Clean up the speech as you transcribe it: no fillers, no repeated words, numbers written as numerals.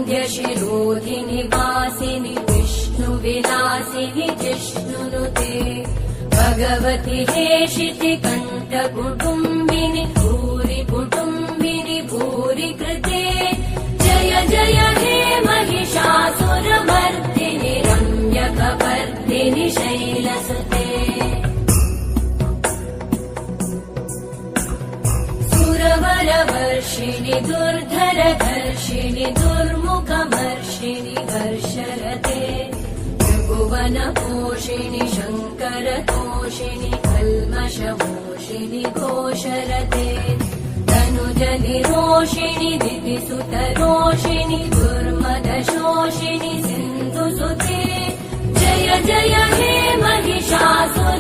श्रीवरविन्द्यशिरोधिनि वासिनि विष्णुविलासिनि जिष्णुनुते भगवति हेशिति कण्ठकुटुम्बिनि भूरि कुटुम्बिनि भूरि कृते जय जय हे महिषासुरमर्दिनि रम्यकपर्दिनि शैलसुते सुरवरवर्षिणि दुर्धरधर्षिणि दुर्मुखमर्षिणि हर्षरते त्रिभुवनपोषिणि शङ्करतोषिणि कल्मषमोषिणि घोषरते तनुजनिरोषिणि दितिसुतरोषिणि दुर्मदशोषिणि सिन्धुसुते जय जय हे महिषासुर